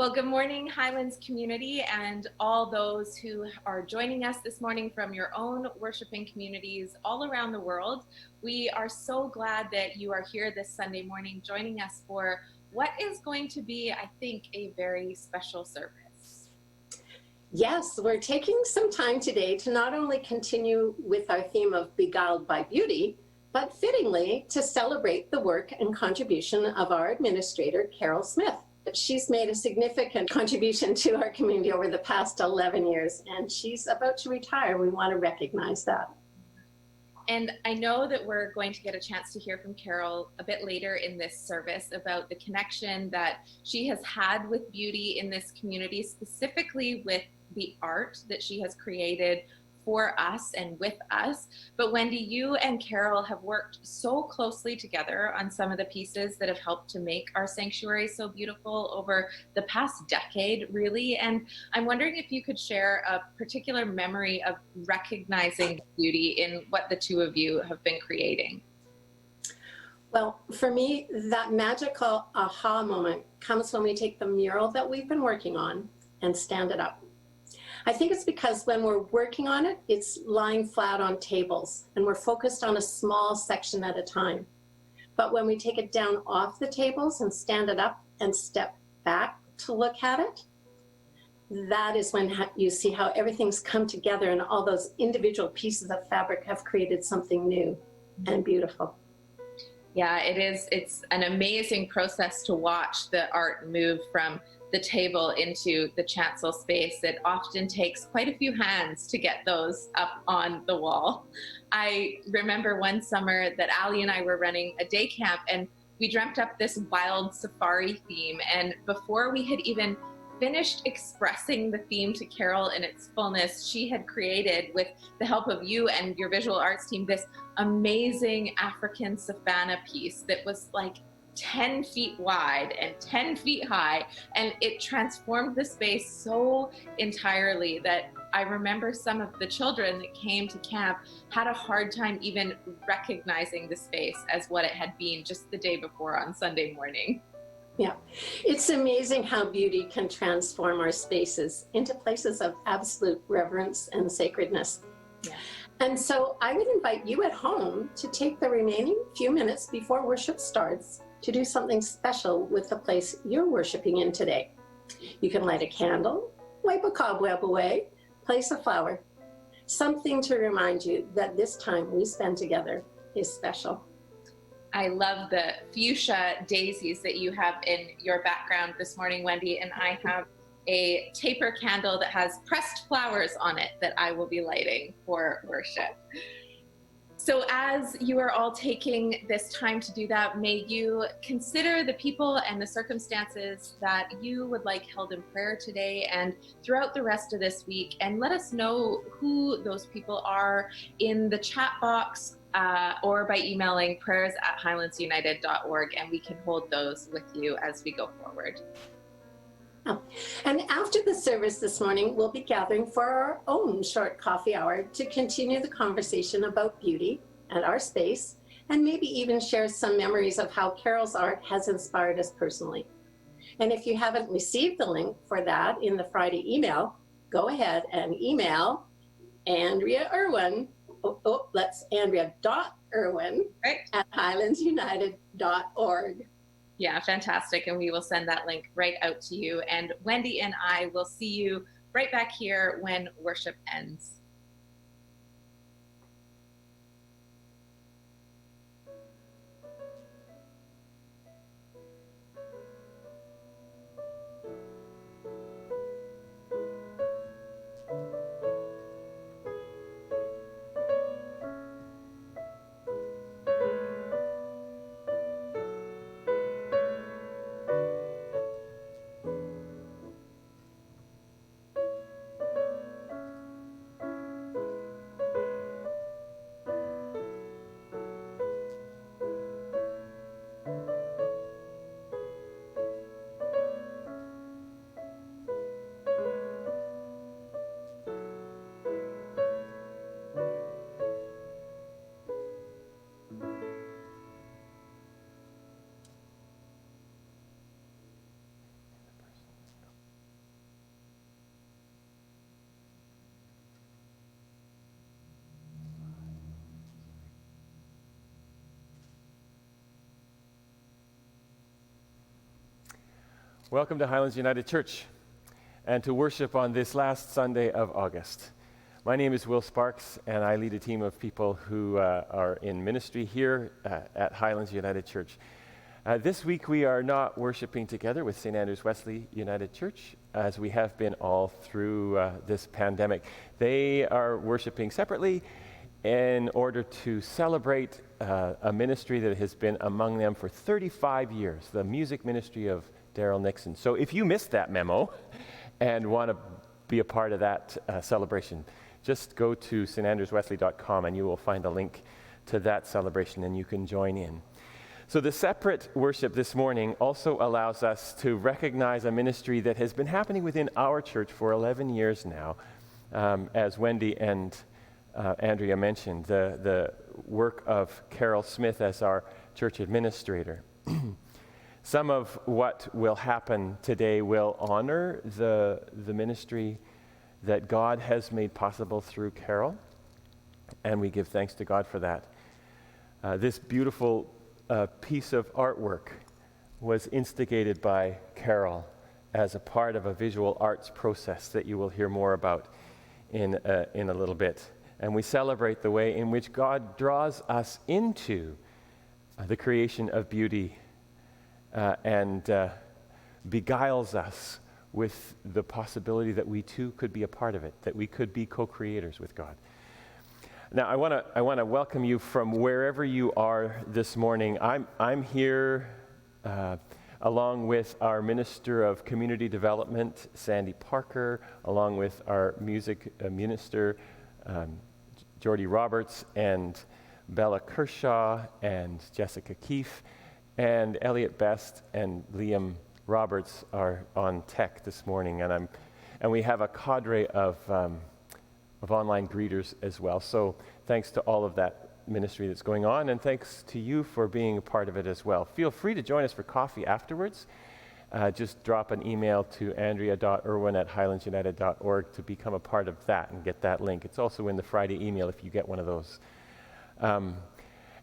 Well, good morning, Highlands community, and all those who are joining us this morning from your own worshiping communities all around the world. We are so glad that you are here this Sunday morning joining us for what is going to be, I think, a very special service. Yes, we're taking some time today to not only continue with our theme of Beguiled by Beauty, but fittingly to celebrate the work and contribution of our administrator, Carol Smith. She's made a significant contribution to our community over the past 11 years, and she's about to retire. We want to recognize that. And I know that we're going to get a chance to hear from Carol a bit later in this service about the connection that she has had with beauty in this community, specifically with the art that she has created for us and with us. But Wendy, you and Carol have worked so closely together on some of the pieces that have helped to make our sanctuary so beautiful over the past decade, really. And I'm wondering if you could share a particular memory of recognizing beauty in what the two of you have been creating. Well, for me, that magical aha moment comes when we take the mural that we've been working on and stand it up. I think it's because when we're working on it, it's lying flat on tables and we're focused on a small section at a time. But when we take it down off the tables and stand it up and step back to look at it, that is when you see how everything's come together and all those individual pieces of fabric have created something new and beautiful. Yeah, it is. It's an amazing process to watch the art move from the table into the chancel space. It often takes quite a few hands to get those up on the wall. I remember one summer that Ali and I were running a day camp and we dreamt up this wild safari theme. And before we had even finished expressing the theme to Carol in its fullness, she had created, with the help of you and your visual arts team, this amazing African savanna piece that was like 10 feet wide and 10 feet high, and it transformed the space so entirely that I remember some of the children that came to camp had a hard time even recognizing the space as what it had been just the day before on Sunday morning. Yeah, it's amazing how beauty can transform our spaces into places of absolute reverence and sacredness. Yeah. And so I would invite you at home to take the remaining few minutes before worship starts to do something special with the place you're worshiping in today. You can light a candle, wipe a cobweb away, place a flower, something to remind you that this time we spend together is special. I love the fuchsia daisies that you have in your background this morning, Wendy, and I have a taper candle that has pressed flowers on it that I will be lighting for worship. So as you are all taking this time to do that, may you consider the people and the circumstances that you would like held in prayer today and throughout the rest of this week, and let us know who those people are in the chat box or by emailing prayers@highlandsunited.org, and we can hold those with you as we go forward. Oh. And after the service this morning, we'll be gathering for our own short coffee hour to continue the conversation about beauty and our space, and maybe even share some memories of how Carol's art has inspired us personally. And if you haven't received the link for that in the Friday email, go ahead and email Andrea Irwin. That's Andrea.Irwin at highlandsunited.org. Yeah, fantastic. And we will send that link right out to you. And Wendy and I will see you right back here when worship ends. Welcome to Highlands United Church and to worship on this last Sunday of August. My name is Will Sparks, and I lead a team of people who are in ministry here at Highlands United Church. This week we are not worshiping together with St. Andrew's Wesley United Church, as we have been all through this pandemic. They are worshiping separately in order to celebrate a ministry that has been among them for 35 years, the music ministry of Daryl Nixon. So if you missed that memo and want to be a part of that celebration, just go to standrewswesley.com and you will find a link to that celebration and you can join in. So the separate worship this morning also allows us to recognize a ministry that has been happening within our church for 11 years now, as Wendy and Andrea mentioned, the work of Carol Smith as our church administrator. Some of what will happen today will honor the ministry that God has made possible through Carol, and we give thanks to God for that. This beautiful piece of artwork was instigated by Carol as a part of a visual arts process that you will hear more about in a little bit. And we celebrate the way in which God draws us into the creation of beauty and beguiles us with the possibility that we too could be a part of it, that we could be co-creators with God. Now, I want to welcome you from wherever you are this morning. I'm here along with our Minister of Community Development, Sandi Parker, along with our music minister, Geordie Roberts, and Bella Kershaw, and Jessica Keefe, and Elliot Best and Liam Roberts are on tech this morning, and we have a cadre of online greeters as well. So thanks to all of that ministry that's going on, and thanks to you for being a part of it as well. Feel free to join us for coffee afterwards. Just drop an email to andrea.irwin@highlandsunited.org to become a part of that and get that link. It's also in the Friday email if you get one of those.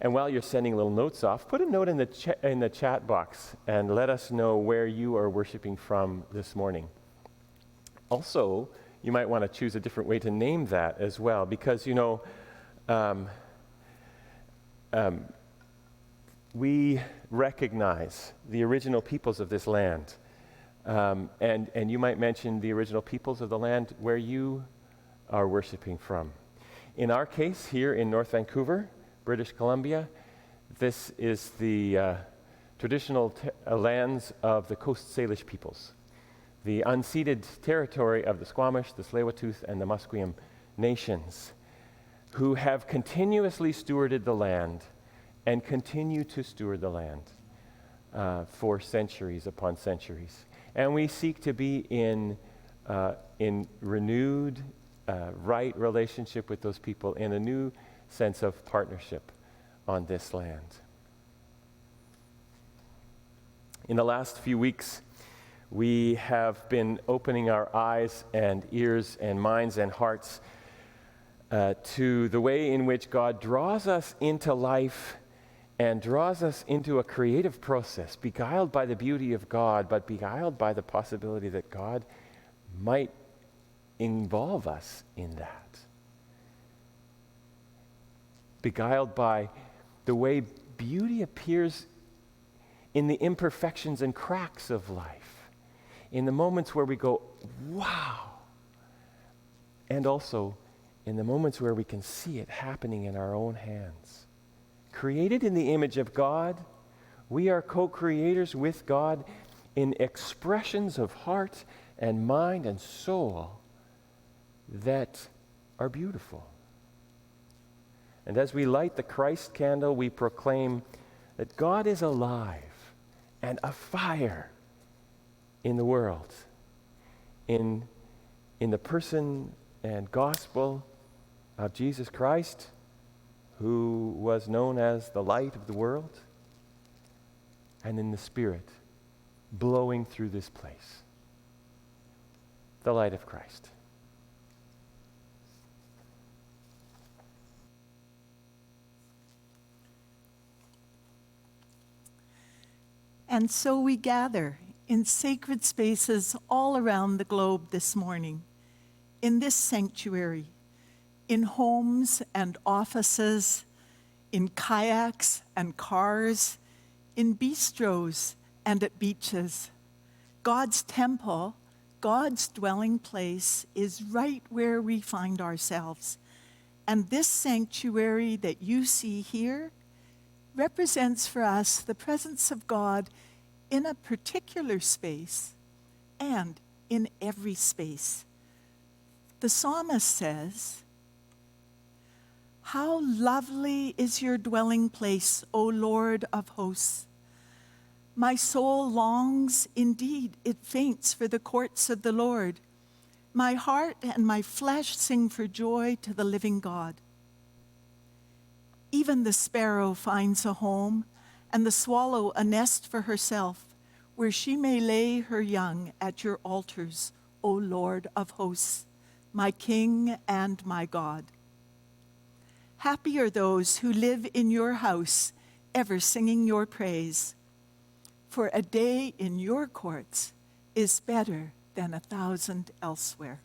And while you're sending little notes off, put a note in the chat box and let us know where you are worshiping from this morning. Also, you might want to choose a different way to name that as well, because, you know, we recognize the original peoples of this land. And you might mention the original peoples of the land where you are worshiping from. In our case, here in North Vancouver, British Columbia, this is the traditional lands of the Coast Salish peoples, the unceded territory of the Squamish, the Tsleil-Waututh, and the Musqueam nations, who have continuously stewarded the land and continue to steward the land for centuries upon centuries. And we seek to be in renewed, right relationship with those people, in a new sense of partnership on this land. In the last few weeks, we have been opening our eyes and ears and minds and hearts to the way in which God draws us into life and draws us into a creative process, beguiled by the beauty of God, but beguiled by the possibility that God might involve us in that. Beguiled by the way beauty appears in the imperfections and cracks of life, in the moments where we go, wow, and also in the moments where we can see it happening in our own hands. Created in the image of God, we are co-creators with God in expressions of heart and mind and soul that are beautiful. And as we light the Christ candle, we proclaim that God is alive and afire in the world, in the person and gospel of Jesus Christ, who was known as the light of the world, and in the Spirit blowing through this place, the light of Christ. And so we gather in sacred spaces all around the globe this morning, in this sanctuary, in homes and offices, in kayaks and cars, in bistros and at beaches. God's temple, God's dwelling place, is right where we find ourselves. And this sanctuary that you see here represents for us the presence of God in a particular space and in every space. The psalmist says, "How lovely is your dwelling place, O Lord of hosts. My soul longs, indeed, it faints for the courts of the Lord. My heart and my flesh sing for joy to the living God." Even the sparrow finds a home, and the swallow a nest for herself, where she may lay her young at your altars, O Lord of hosts, my King and my God. Happy are those who live in your house, ever singing your praise. For a day in your courts is better than 1,000 elsewhere.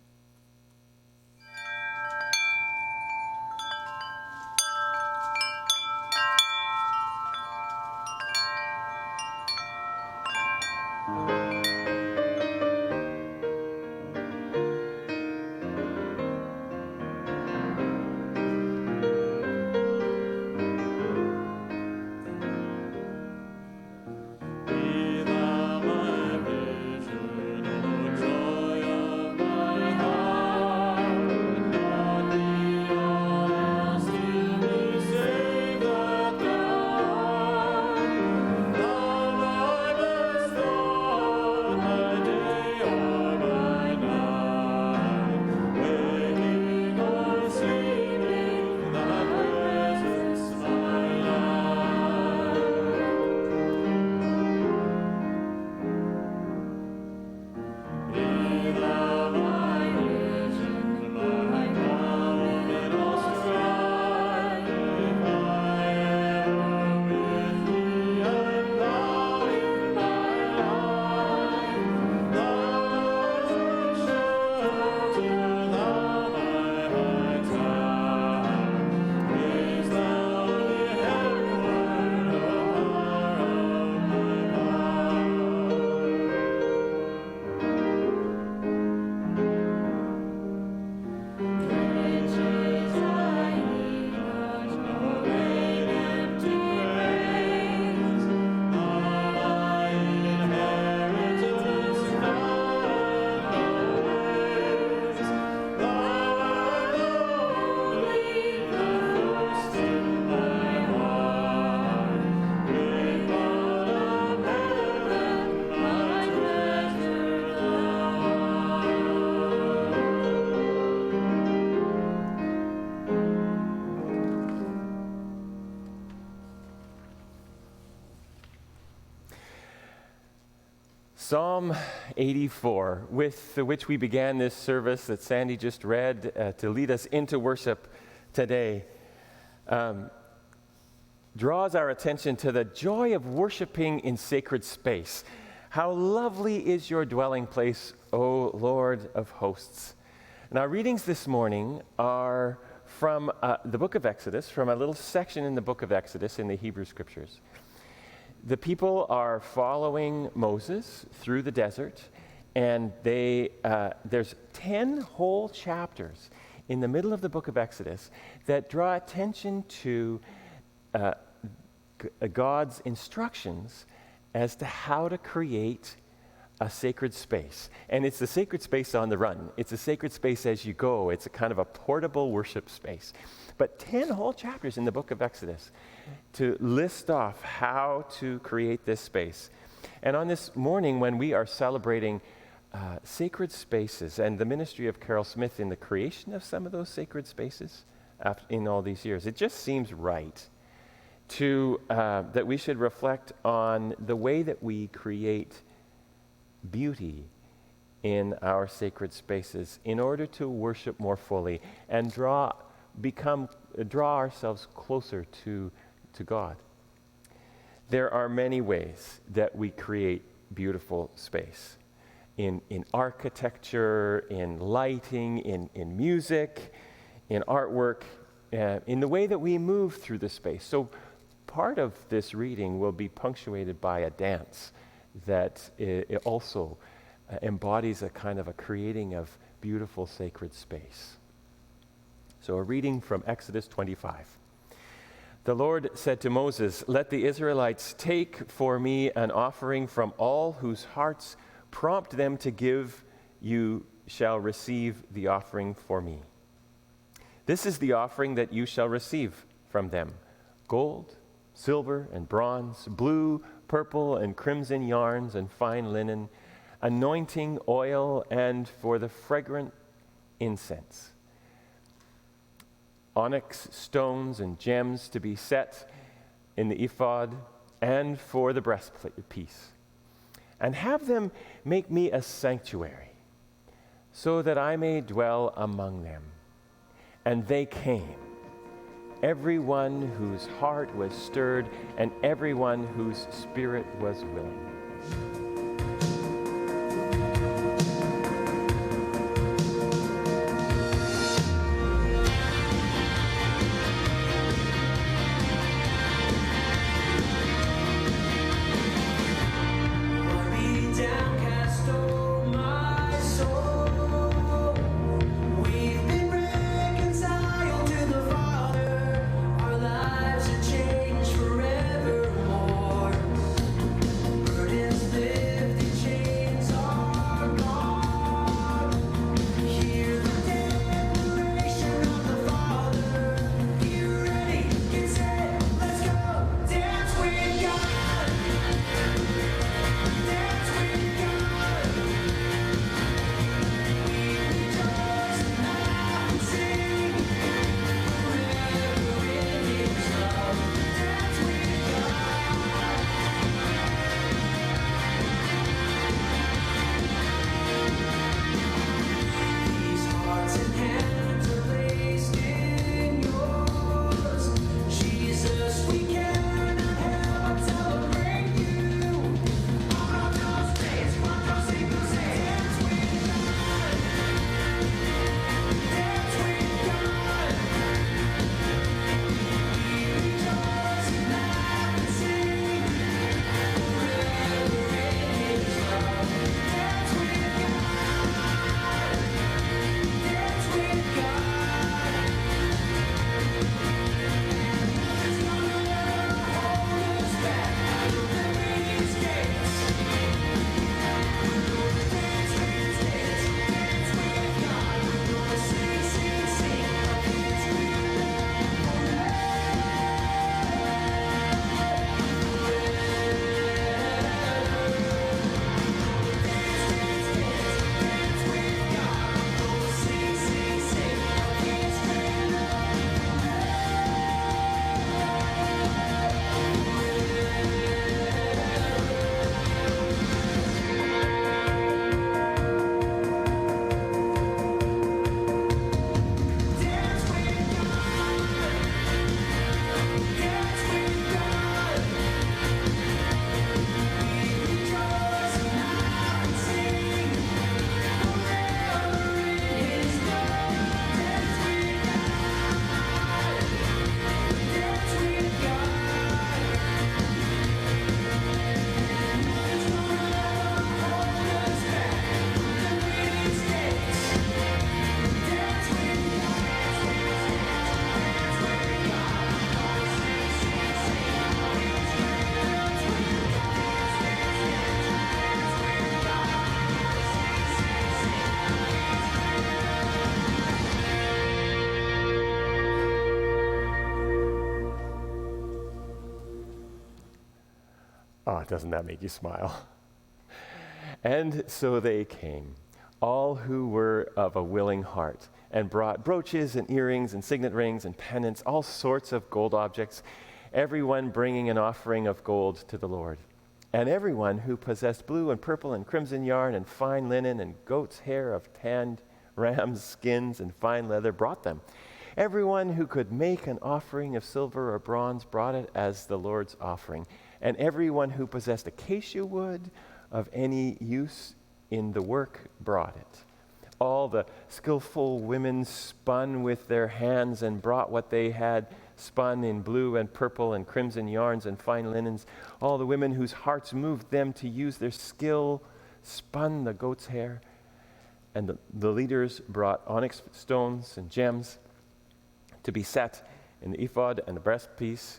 Psalm 84, with which we began this service that Sandi just read to lead us into worship today, draws our attention to the joy of worshiping in sacred space. How lovely is your dwelling place, O Lord of hosts. And our readings this morning are from the book of Exodus, from a little section in the book of Exodus in the Hebrew Scriptures. The people are following Moses through the desert, and there's 10 whole chapters in the middle of the book of Exodus that draw attention to God's instructions as to how to create a sacred space. And it's a sacred space on the run. It's a sacred space as you go. It's a kind of a portable worship space. But 10 whole chapters in the book of Exodus to list off how to create this space. And on this morning, when we are celebrating sacred spaces and the ministry of Carol Smith in the creation of some of those sacred spaces in all these years, it just seems right to that we should reflect on the way that we create beauty in our sacred spaces in order to worship more fully and draw ourselves closer to God. There are many ways that we create beautiful space. In architecture, in lighting, in music, in artwork, in the way that we move through the space. So part of this reading will be punctuated by a dance that it also embodies a kind of a creating of beautiful sacred space. So a reading from Exodus 25. The Lord said to Moses, "Let the Israelites take for me an offering from all whose hearts prompt them to give. You shall receive the offering for me. This is the offering that you shall receive from them: gold, silver, and bronze, blue, purple, and crimson yarns, and fine linen, anointing oil, and for the fragrant incense, onyx stones and gems to be set in the ephod, and for the breastpiece. And have them make me a sanctuary, so that I may dwell among them." And they came, everyone whose heart was stirred, and everyone whose spirit was willing. Oh, doesn't that make you smile? And so they came, all who were of a willing heart, and brought brooches and earrings and signet rings and pendants, all sorts of gold objects, everyone bringing an offering of gold to the Lord. And everyone who possessed blue and purple and crimson yarn and fine linen and goat's hair of tanned ram's skins and fine leather brought them. Everyone who could make an offering of silver or bronze brought it as the Lord's offering. And everyone who possessed acacia wood, of any use in the work brought it. All the skillful women spun with their hands and brought what they had spun in blue and purple and crimson yarns and fine linens. All the women whose hearts moved them to use their skill spun the goat's hair. And the leaders brought onyx stones and gems to be set in the ephod and the breastpiece,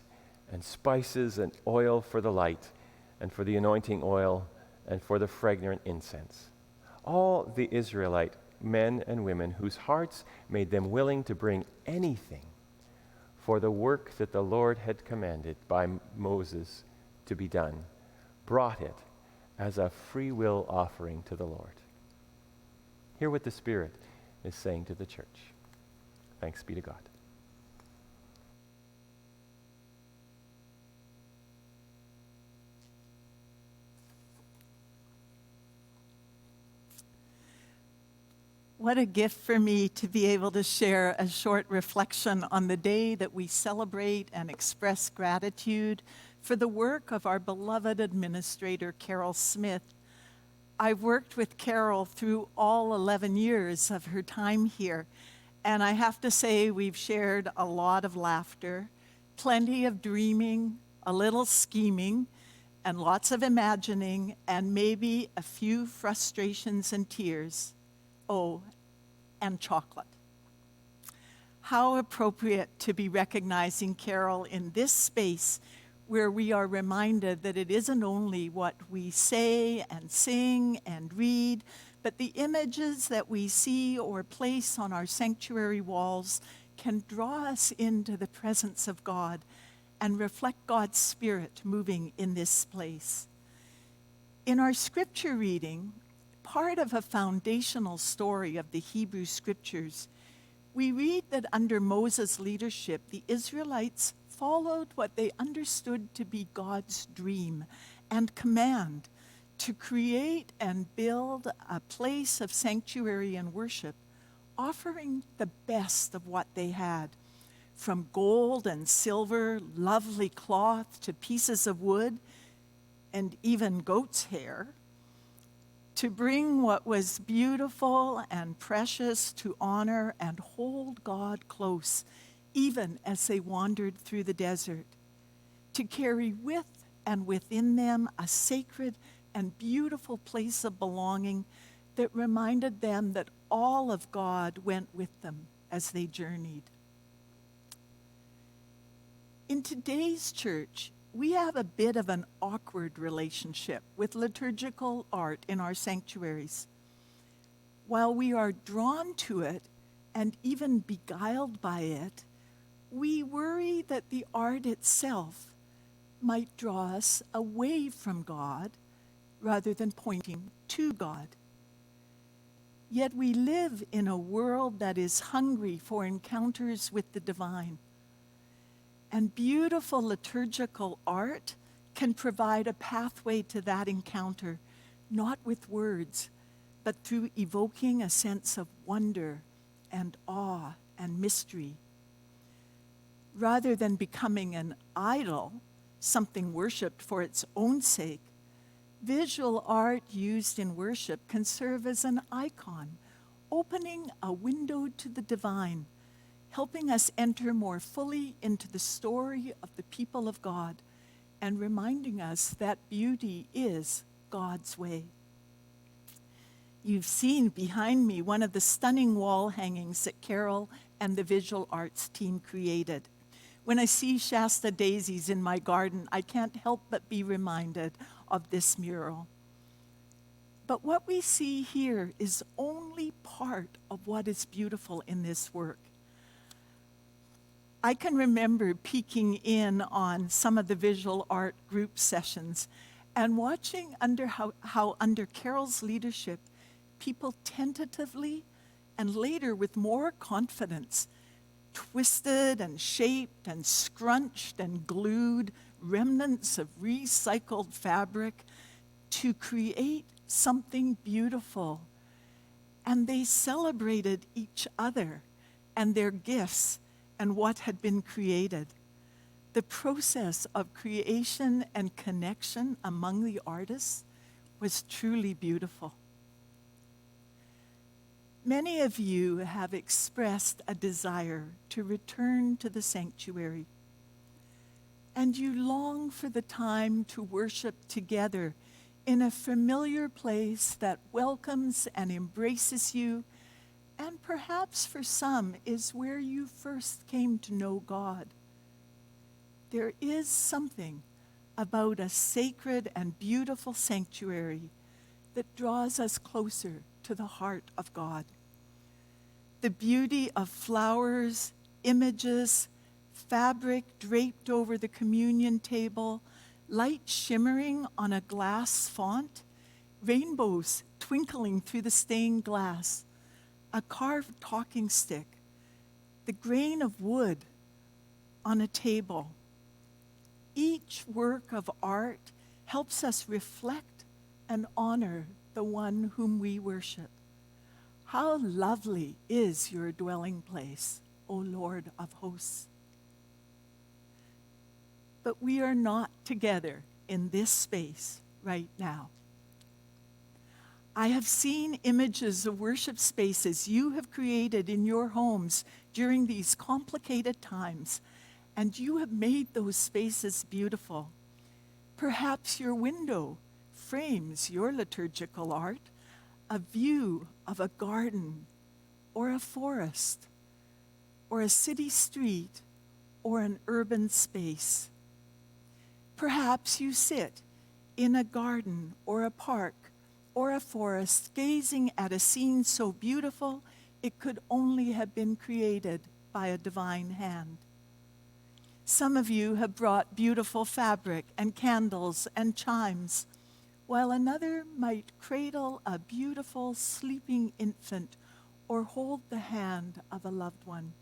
and spices and oil for the light, and for the anointing oil, and for the fragrant incense. All the Israelite men and women whose hearts made them willing to bring anything for the work that the Lord had commanded by Moses to be done, brought it as a free will offering to the Lord. Hear what the Spirit is saying to the church. Thanks be to God. What a gift for me to be able to share a short reflection on the day that we celebrate and express gratitude for the work of our beloved administrator, Carol Smith. I've worked with Carol through all 11 years of her time here, and I have to say we've shared a lot of laughter, plenty of dreaming, a little scheming, and lots of imagining, and maybe a few frustrations and tears. Oh, and chocolate. How appropriate to be recognizing Carol in this space where we are reminded that it isn't only what we say and sing and read, but the images that we see or place on our sanctuary walls can draw us into the presence of God and reflect God's Spirit moving in this place. In our scripture reading, part of a foundational story of the Hebrew Scriptures, we read that under Moses' leadership, the Israelites followed what they understood to be God's dream and command to create and build a place of sanctuary and worship, offering the best of what they had, from gold and silver, lovely cloth, to pieces of wood, and even goat's hair, to bring what was beautiful and precious to honor and hold God close, even as they wandered through the desert, to carry with and within them a sacred and beautiful place of belonging that reminded them that all of God went with them as they journeyed. In today's church, we have a bit of an awkward relationship with liturgical art in our sanctuaries. While we are drawn to it and even beguiled by it, we worry that the art itself might draw us away from God rather than pointing to God. Yet we live in a world that is hungry for encounters with the divine. And beautiful liturgical art can provide a pathway to that encounter, not with words, but through evoking a sense of wonder and awe and mystery. Rather than becoming an idol, something worshipped for its own sake, visual art used in worship can serve as an icon, opening a window to the divine, helping us enter more fully into the story of the people of God and reminding us that beauty is God's way. You've seen behind me one of the stunning wall hangings that Carol and the visual arts team created. When I see Shasta daisies in my garden, I can't help but be reminded of this mural. But what we see here is only part of what is beautiful in this work. I can remember peeking in on some of the visual art group sessions and watching how under Carol's leadership, people tentatively and later with more confidence twisted and shaped and scrunched and glued remnants of recycled fabric to create something beautiful. And they celebrated each other and their gifts and what had been created. The process of creation and connection among the artists was truly beautiful. Many of you have expressed a desire to return to the sanctuary, and you long for the time to worship together in a familiar place that welcomes and embraces you, and perhaps for some is where you first came to know God. There is something about a sacred and beautiful sanctuary that draws us closer to the heart of God. The beauty of flowers, images, fabric draped over the communion table, light shimmering on a glass font, rainbows twinkling through the stained glass, a carved talking stick, the grain of wood on a table. Each work of art helps us reflect and honor the one whom we worship. How lovely is your dwelling place, O Lord of hosts. But we are not together in this space right now. I have seen images of worship spaces you have created in your homes during these complicated times, and you have made those spaces beautiful. Perhaps your window frames your liturgical art, a view of a garden or a forest or a city street or an urban space. Perhaps you sit in a garden or a park or a forest gazing at a scene so beautiful it could only have been created by a divine hand. Some of you have brought beautiful fabric and candles and chimes, while another might cradle a beautiful sleeping infant or hold the hand of a loved one.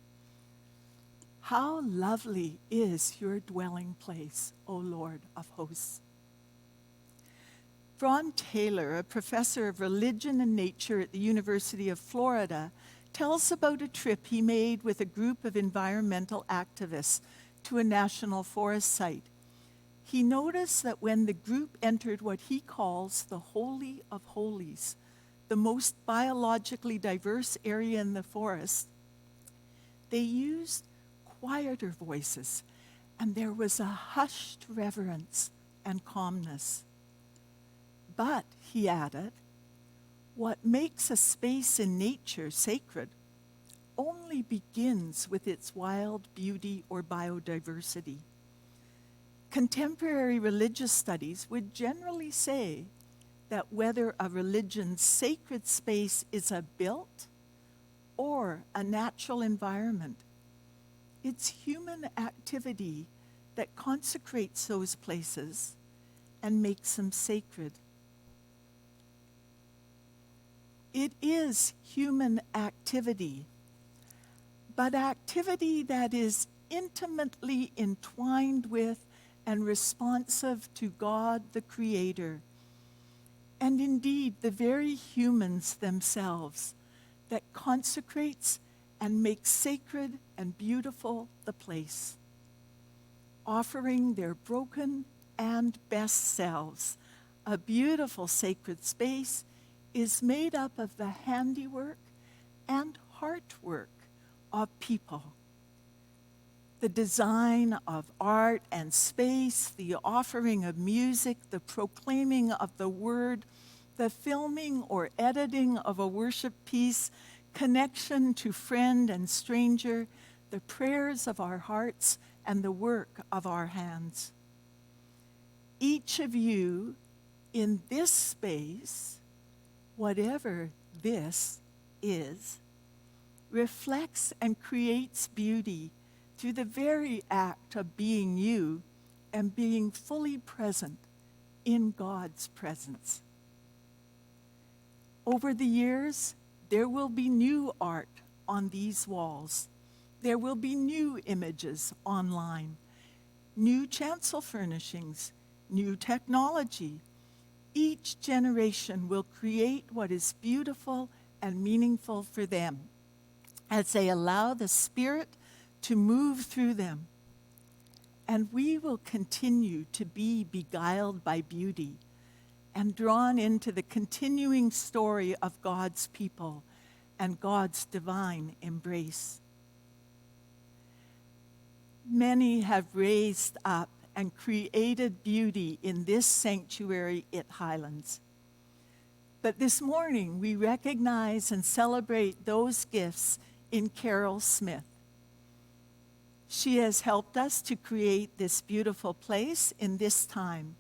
How lovely is your dwelling place, O Lord of hosts. Ron Taylor, a professor of religion and nature at the University of Florida, tells about a trip he made with a group of environmental activists to a national forest site. He noticed that when the group entered what he calls the Holy of Holies, the most biologically diverse area in the forest, they used quieter voices, and there was a hushed reverence and calmness. But, he added, what makes a space in nature sacred only begins with its wild beauty or biodiversity. Contemporary religious studies would generally say that whether a religion's sacred space is a built or a natural environment, it's human activity that consecrates those places and makes them sacred. It is human activity, but activity that is intimately entwined with and responsive to God the Creator, and indeed the very humans themselves, that consecrates and makes sacred and beautiful the place, offering their broken and best selves. A beautiful sacred space is made up of the handiwork and heartwork of people. The design of art and space, the offering of music, the proclaiming of the word, the filming or editing of a worship piece, connection to friend and stranger, the prayers of our hearts, and the work of our hands. Each of you in this space, whatever this is, reflects and creates beauty through the very act of being you and being fully present in God's presence. Over the years, there will be new art on these walls. There will be new images online, new chancel furnishings, new technology. Each generation will create what is beautiful and meaningful for them as they allow the Spirit to move through them. And we will continue to be beguiled by beauty and drawn into the continuing story of God's people and God's divine embrace. Many have raised up and created beauty in this sanctuary at Highlands. But this morning, we recognize and celebrate those gifts in Carol Smith. She has helped us to create this beautiful place in this time.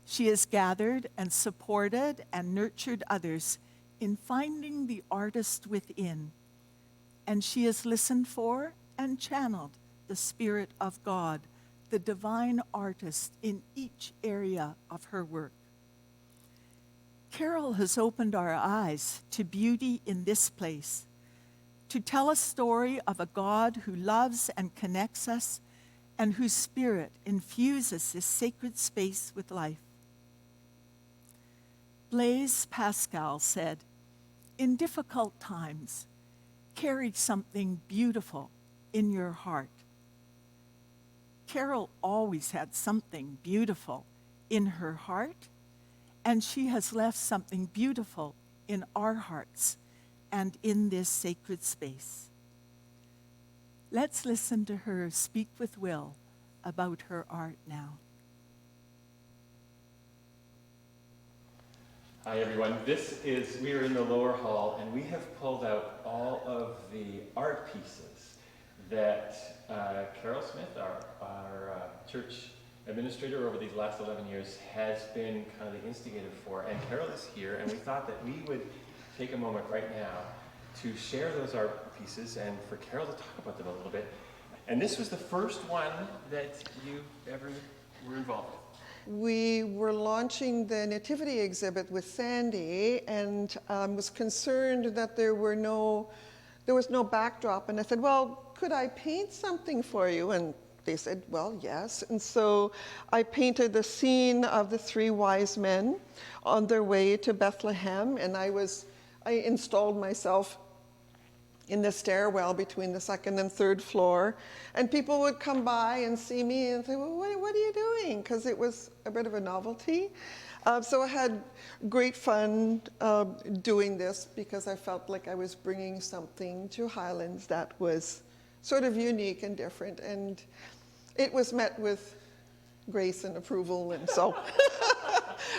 She has gathered and supported and nurtured others in finding the artist within. And she has listened for and channeled the Spirit of God, the divine artist in each area of her work. Carol has opened our eyes to beauty in this place, to tell a story of a God who loves and connects us and whose Spirit infuses this sacred space with life. Blaise Pascal said, "In difficult times, carry something beautiful in your heart." Carol always had something beautiful in her heart, and she has left something beautiful in our hearts and in this sacred space. Let's listen to her speak with Will about her art now. Hi everyone, we are in the lower hall and we have pulled out all of the art pieces that Carol Smith, our church administrator over these last 11 years, has been kind of the instigator for. And Carol is here, and we thought that we would take a moment right now to share those art pieces and for Carol to talk about them a little bit. And this was the first one that you ever were involved with. We were launching the Nativity exhibit with Sandi, and was concerned that there was no backdrop. And I said, well, could I paint something for you? And they said, well, yes. And so I painted the scene of the three wise men on their way to Bethlehem, and I installed myself in the stairwell between the second and third floor, and people would come by and see me and say, well, what are you doing? Because it was a bit of a novelty. So I had great fun doing this because I felt like I was bringing something to Highlands that was sort of unique and different, and it was met with grace and approval, and so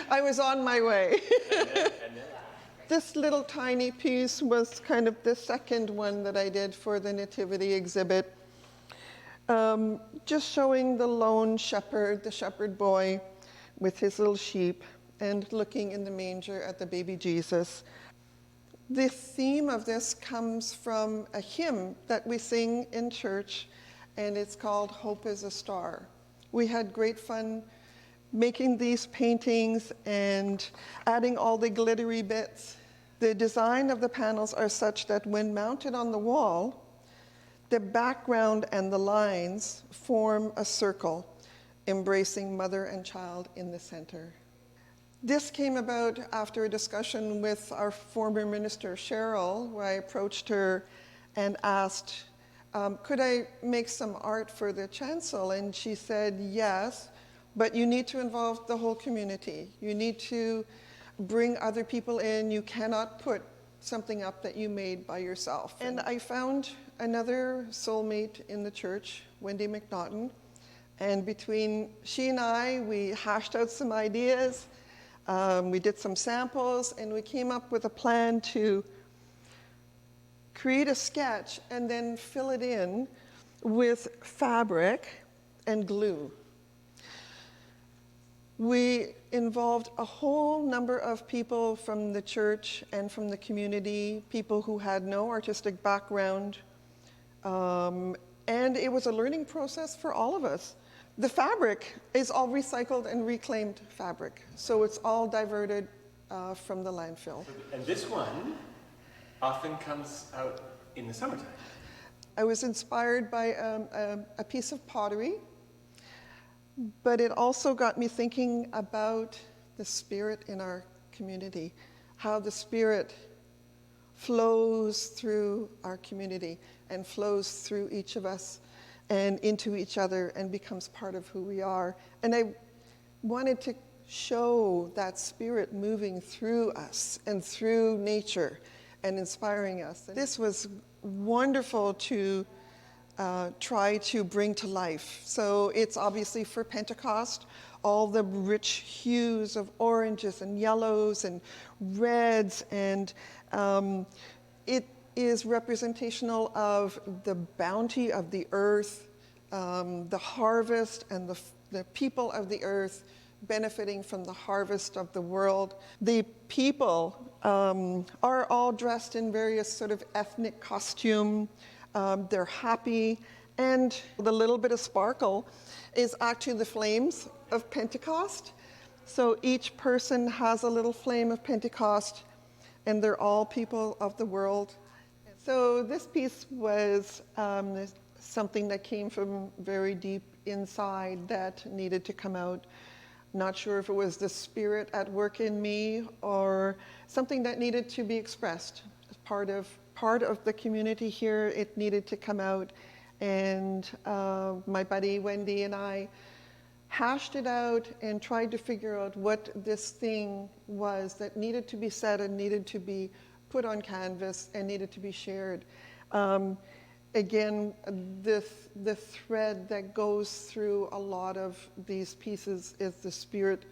I was on my way. This little tiny piece was kind of the second one that I did for the Nativity exhibit, just showing the lone shepherd, the shepherd boy with his little sheep, and looking in the manger at the baby Jesus. The theme of this comes from a hymn that we sing in church, and it's called Hope is a Star. We had great fun making these paintings and adding all the glittery bits. The design of the panels are such that when mounted on the wall, the background and the lines form a circle, embracing mother and child in the center. This came about after a discussion with our former minister, Cheryl, where I approached her and asked, could I make some art for the chancel? And she said, yes, but you need to involve the whole community. You need to bring other people in. You cannot put something up that you made by yourself. And I found another soulmate in the church, Wendy McNaughton, and between she and I, we hashed out some ideas. We did some samples, and we came up with a plan to create a sketch and then fill it in with fabric and glue. We involved a whole number of people from the church and from the community, people who had no artistic background, and it was a learning process for all of us. The fabric is all recycled and reclaimed fabric, so it's all diverted from the landfill. And this one often comes out in the summertime. I was inspired by a piece of pottery, but it also got me thinking about the spirit in our community, how the spirit flows through our community and flows through each of us and into each other and becomes part of who we are. And I wanted to show that Spirit moving through us and through nature and inspiring us. This was wonderful to try to bring to life. So it's obviously for Pentecost, all the rich hues of oranges and yellows and reds, and it is representational of the bounty of the earth, the harvest, and the people of the earth benefiting from the harvest of the world. The people are all dressed in various sort of ethnic costume. They're happy, and the little bit of sparkle is actually the flames of Pentecost. So each person has a little flame of Pentecost, and they're all people of the world. So this piece was something that came from very deep inside that needed to come out. Not sure if it was the Spirit at work in me or something that needed to be expressed as part of the community here. It needed to come out, and my buddy Wendy and I hashed it out and tried to figure out what this thing was that needed to be said and needed to be put on canvas and needed to be shared. Again, the thread that goes through a lot of these pieces is the Spirit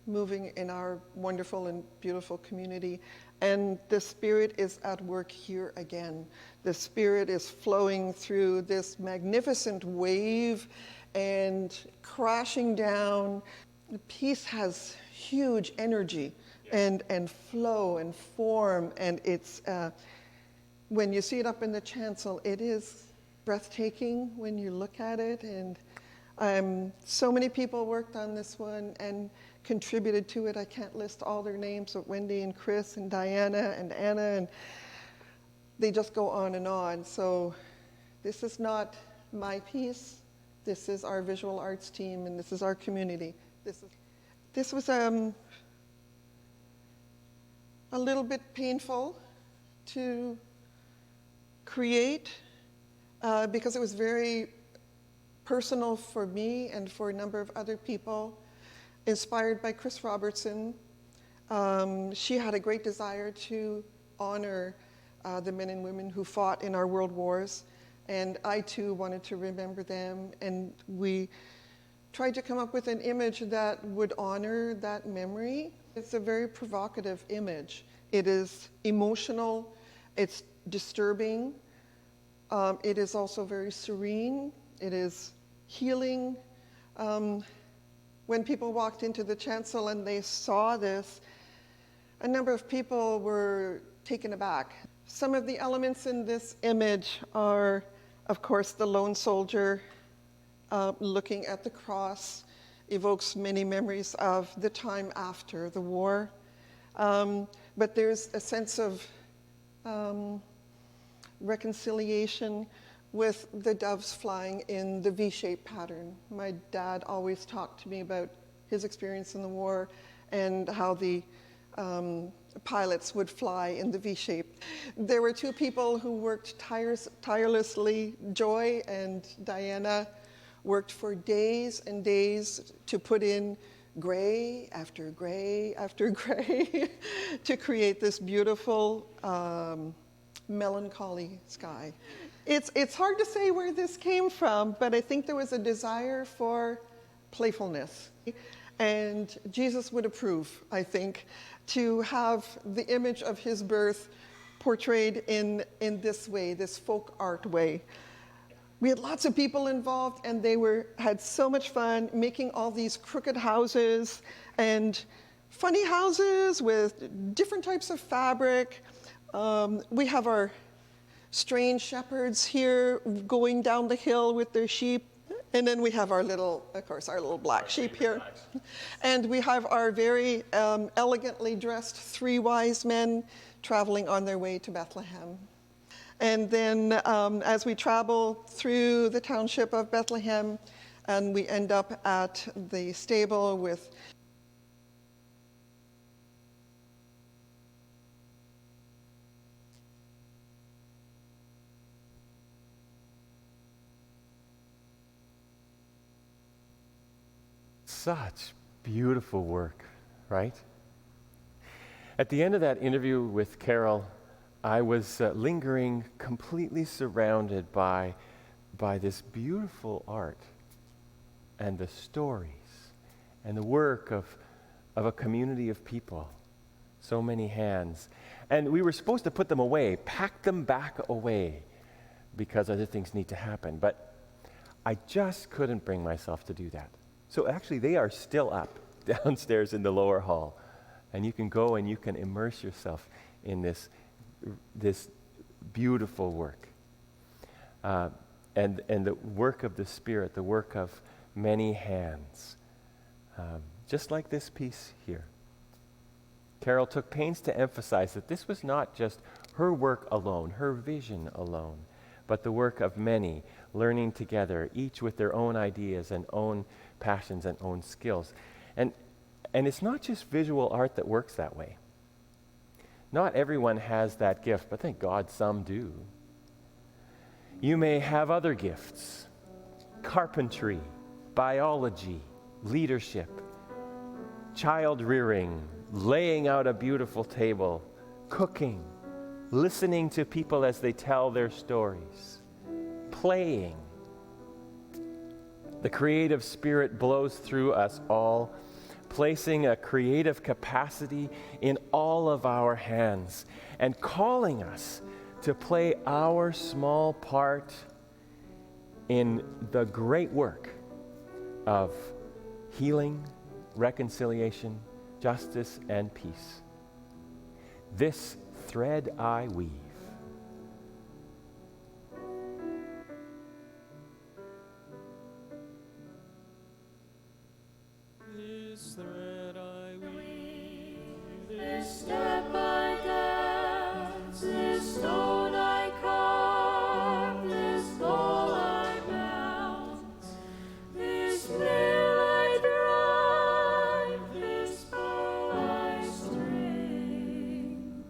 moving in our wonderful and beautiful community. And the Spirit is at work here again. The Spirit is flowing through this magnificent wave and crashing down. The piece has huge energy and flow and form, and it's when you see it up in the chancel, it is breathtaking when you look at it. And so many people worked on this one and contributed to it. I can't list all their names, but Wendy and Chris and Diana and Anna, and they just go on and on. So this is not my piece. This is our visual arts team, and this is our community. This was a little bit painful to create because it was very personal for me and for a number of other people, inspired by Chris Robertson. She had a great desire to honor the men and women who fought in our world wars, and I too wanted to remember them, and we tried to come up with an image that would honor that memory. It's a very provocative image. It is emotional, it's disturbing, it is also very serene, it is healing. When people walked into the chancel and they saw this, a number of people were taken aback. Some of the elements in this image are, of course, the lone soldier looking at the cross, evokes many memories of the time after the war. But there's a sense of reconciliation with the doves flying in the V-shaped pattern. My dad always talked to me about his experience in the war and how the pilots would fly in the V-shape. There were two people who worked tirelessly. Joy and Diana worked for days and days to put in gray after gray after gray to create this beautiful melancholy sky. It's hard to say where this came from, but I think there was a desire for playfulness. And Jesus would approve, I think, to have the image of his birth portrayed in this way, this folk art way. We had lots of people involved, and they had so much fun making all these crooked houses and funny houses with different types of fabric. We have our strange shepherds here going down the hill with their sheep. And then we have our little black sheep here. And we have our very elegantly dressed three wise men traveling on their way to Bethlehem. And then as we travel through the township of Bethlehem, and we end up at the stable with such beautiful work, right? At the end of that interview with Carol, I was lingering, completely surrounded by this beautiful art and the stories and the work of a community of people, so many hands. And we were supposed to put them away, pack them back away, because other things need to happen. But I just couldn't bring myself to do that. So actually, they are still up downstairs in the lower hall. And you can go and you can immerse yourself in this beautiful work. And the work of the Spirit, the work of many hands. Just like this piece here. Carol took pains to emphasize that this was not just her work alone, her vision alone, but the work of many learning together, each with their own ideas and own passions and own skills. And it's not just visual art that works that way. Not everyone has that gift, but thank God some do. You may have other gifts: carpentry, biology, leadership, child rearing, laying out a beautiful table, cooking, listening to people as they tell their stories, playing. The creative spirit blows through us all, placing a creative capacity in all of our hands and calling us to play our small part in the great work of healing, reconciliation, justice, and peace. This thread I weave. This thread I weave, this step I dance, this stone I carve, this goal I mount, this mill I drive, this bow I string,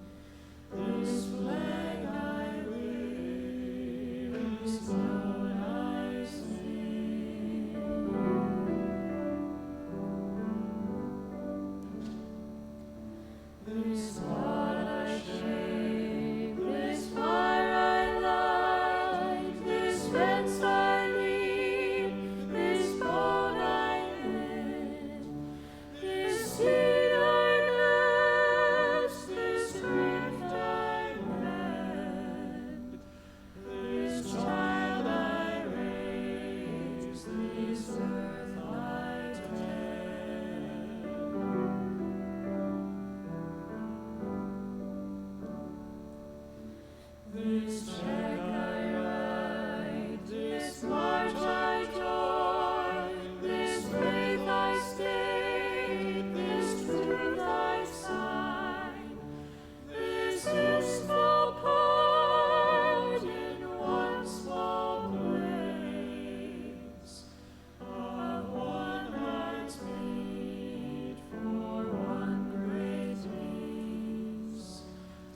this flag I wave, this note I sing. This heart I shape, this fire I light, this fence I leap, this boat I mend, this seed I bless, this drift I mend, this child I raise, this earth I tend. This check I write, this march I join, this faith I state, this truth I sign, this is small part in one small place of one heart's beat for one great peace.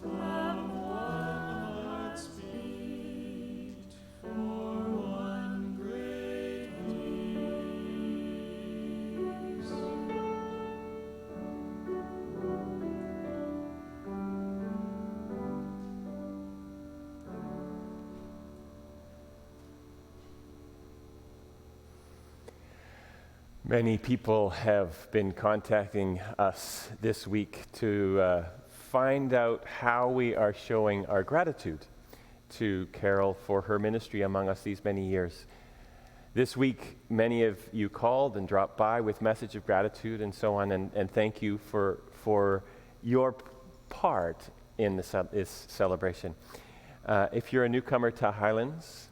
Of one heart's beat for one great peace. Many people have been contacting us this week to find out how we are showing our gratitude to Carol for her ministry among us these many years. This week, many of you called and dropped by with message of gratitude and so on, and thank you for your part in this celebration. If you're a newcomer to Highlands,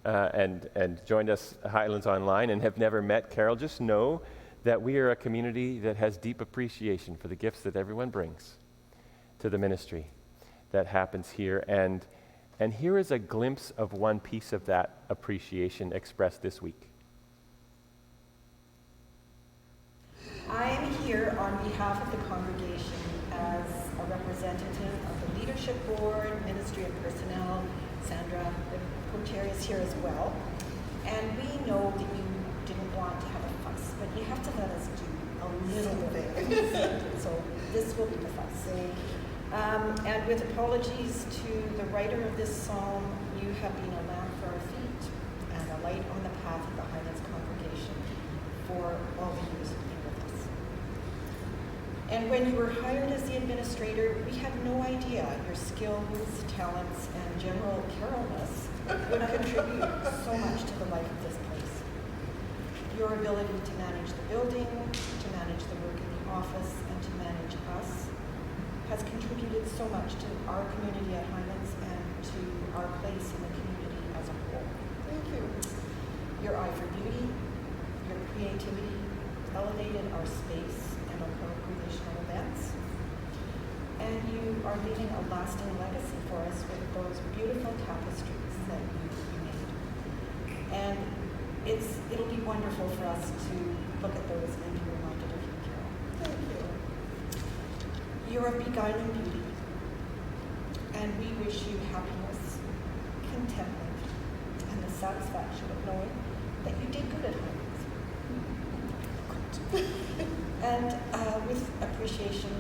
and joined us Highlands Online and have never met Carol, just know that we are a community that has deep appreciation for the gifts that everyone brings to the ministry that happens here. And here is a glimpse of one piece of that appreciation expressed this week. I am here on behalf of the congregation as a representative of the Leadership Board, Ministry of Personnel. Sandra, the co-chair, is here as well. And we know that you didn't want to have a fuss, but you have to let us do a little bit. So this will be with us. And with apologies to the writer of this psalm, you have been a lamp for our feet and a light on the path of the Highlands congregation for all the years you've been with us. And when you were hired as the administrator, we had no idea your skills, talents, and general carolness would contribute so much to the life of this place. Your ability to manage the building, to manage the work in the office, and to manage us has contributed so much to our community at Highlands and to our place in the community as a whole. Thank you. Your eye for beauty, your creativity elevated our space and our congregational events. And you are leaving a lasting legacy for us with those beautiful tapestries that you made. And it'll be wonderful for us to look at those and be reminded of you, Carol. Thank you. You're a beguiling beauty, and we wish you happiness, contentment, and the satisfaction of knowing that you did good at Highlands. And with appreciation,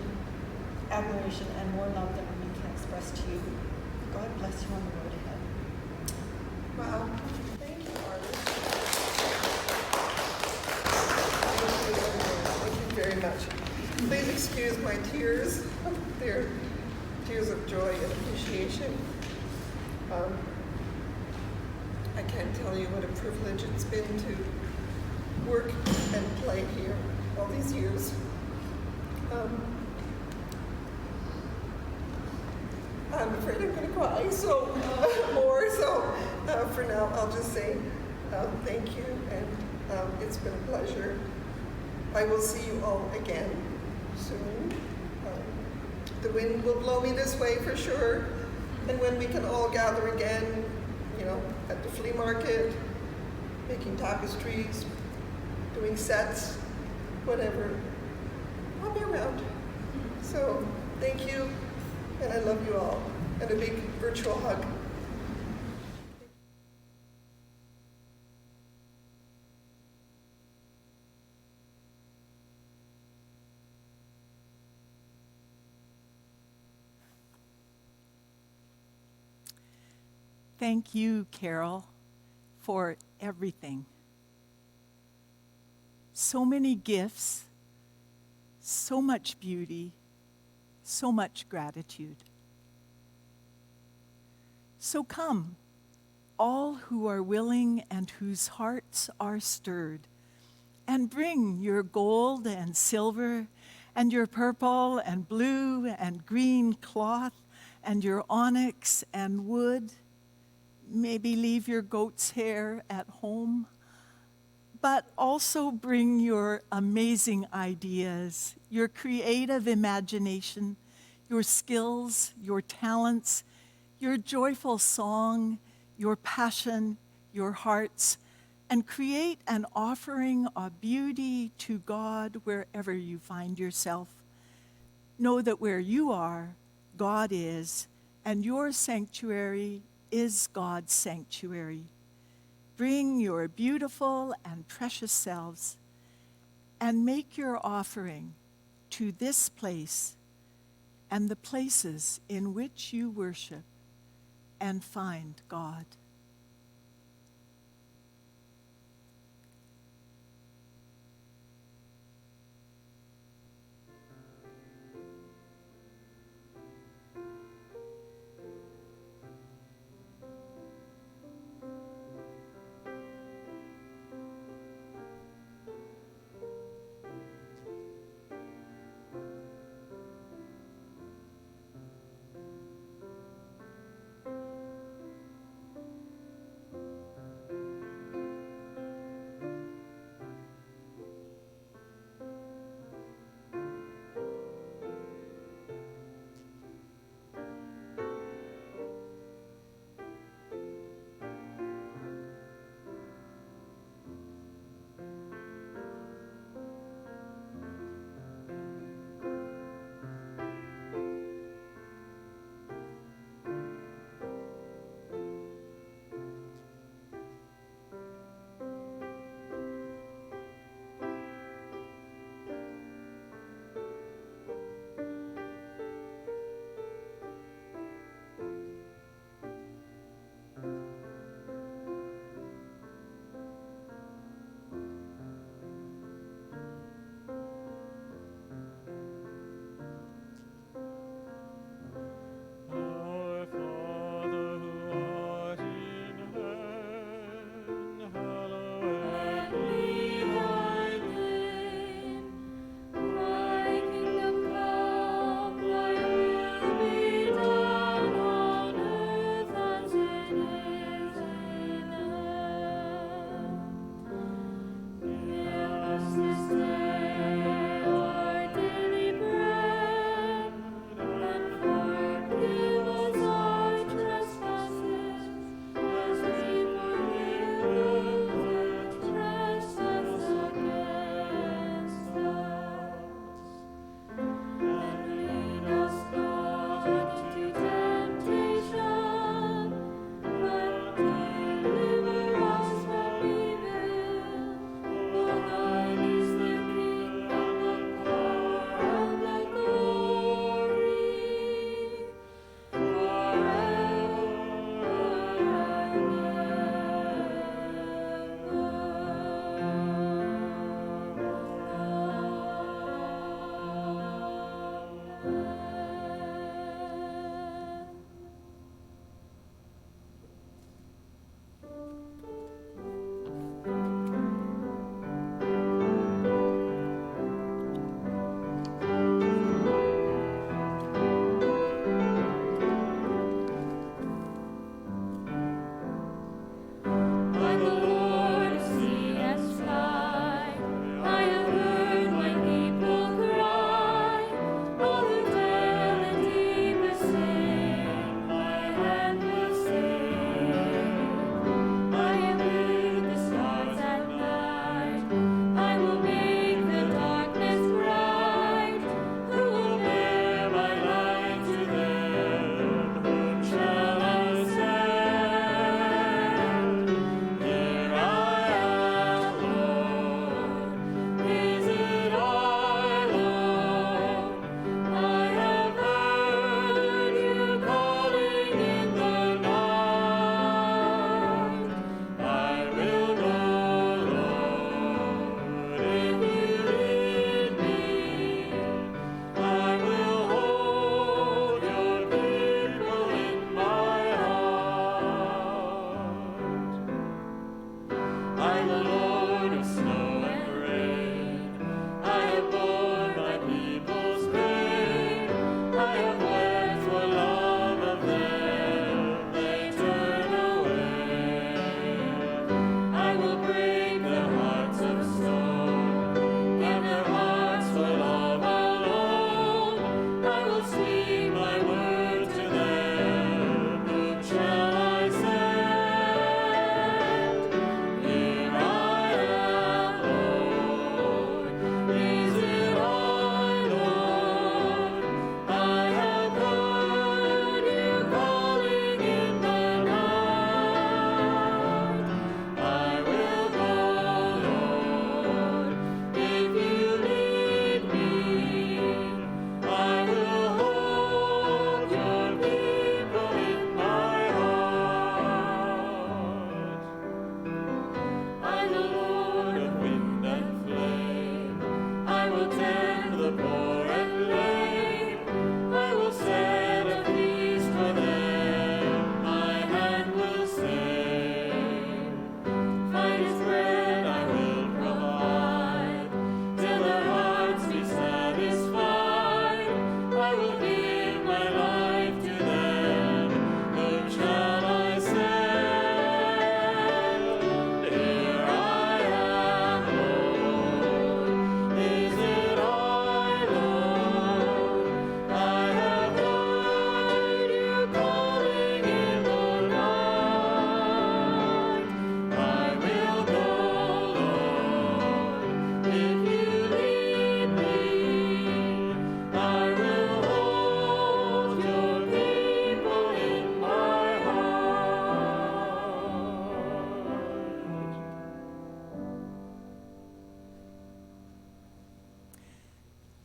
admiration, and more love than we can express to you, God bless you on the road ahead. Wow. Thank you, Margaret. Thank you very much. Please excuse my tears. They're tears of joy and appreciation. I can't tell you what a privilege it's been to work and play here all these years. I'm afraid I'm going to cry, so for now I'll just say thank you, and it's been a pleasure. I will see you all again soon. The wind will blow me this way for sure, and when we can all gather again, at the flea market, making tapestries, doing sets, whatever, I'll be around. So thank you, and I love you all, and a big virtual hug. Thank you, Carol, for everything. So many gifts, so much beauty, so much gratitude. So come, all who are willing and whose hearts are stirred, and bring your gold and silver and your purple and blue and green cloth and your onyx and wood. Maybe leave your goat's hair at home, but also bring your amazing ideas, your creative imagination, your skills, your talents, your joyful song, your passion, your hearts, and create an offering of beauty to God wherever you find yourself. Know that where you are, God is, and your sanctuary is God's sanctuary. Bring your beautiful and precious selves and make your offering to this place and the places in which you worship and find God.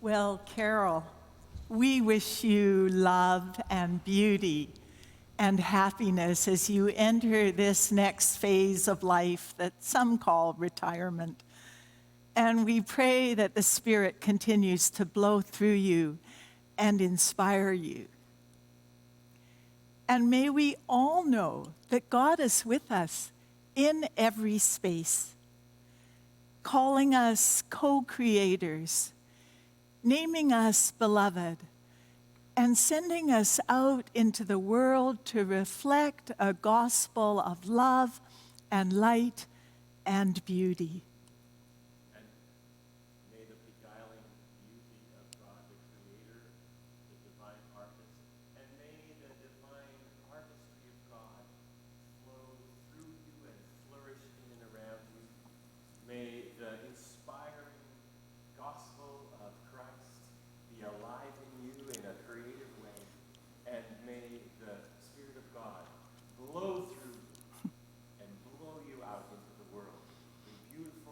Well, Carol, we wish you love and beauty and happiness as you enter this next phase of life that some call retirement. And we pray that the Spirit continues to blow through you and inspire you. And may we all know that God is with us in every space, calling us co-creators, naming us beloved, and sending us out into the world to reflect a gospel of love and light and beauty. And may the beguiling beauty of God, the Creator, the divine artist, and may the divine artistry of God flow through you and flourish in and around you. May the inspiring gospel of Christ be alive in you in a creative way, and may the Spirit of God blow through you and blow you out into the world in beautiful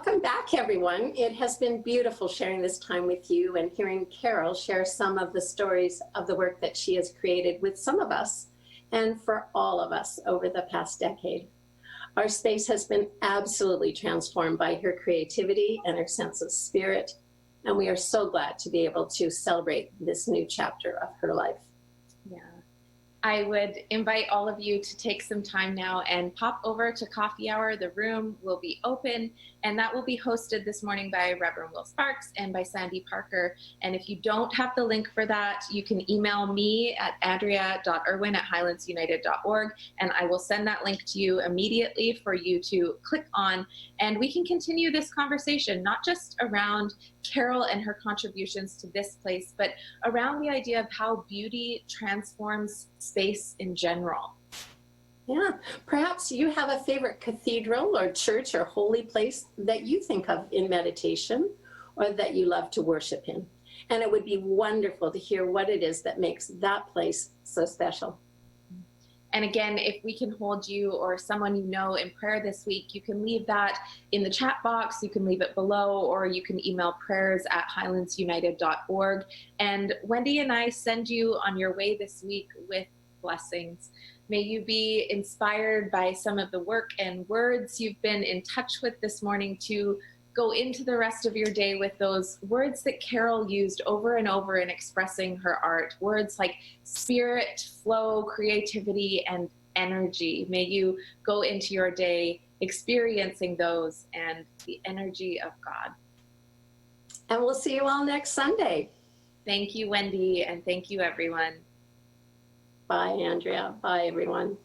Welcome back, everyone. It has been beautiful sharing this time with you and hearing Carol share some of the stories of the work that she has created with some of us and for all of us over the past decade. Our space has been absolutely transformed by her creativity and her sense of spirit, and we are so glad to be able to celebrate this new chapter of her life. Yeah. I would invite all of you to take some time now and pop over to coffee hour. The room will be open, and that will be hosted this morning by Reverend Will Sparks and by Sandi Parker. And if you don't have the link for that, you can email me at andrea.irwin@highlandsunited.org, and I will send that link to you immediately for you to click on. And we can continue this conversation, not just around Carol and her contributions to this place, but around the idea of how beauty transforms space in general. Yeah, perhaps you have a favorite cathedral or church or holy place that you think of in meditation or that you love to worship in. And it would be wonderful to hear what it is that makes that place so special. And again, if we can hold you or someone you know in prayer this week, you can leave that in the chat box, you can leave it below, or you can email prayers@highlandsunited.org. And Wendy and I send you on your way this week with blessings. May you be inspired by some of the work and words you've been in touch with this morning to go into the rest of your day with those words that Carol used over and over in expressing her art. Words like spirit, flow, creativity, and energy. May you go into your day experiencing those and the energy of God. And we'll see you all next Sunday. Thank you, Wendy, and thank you, everyone. Bye, Andrea. Bye, everyone.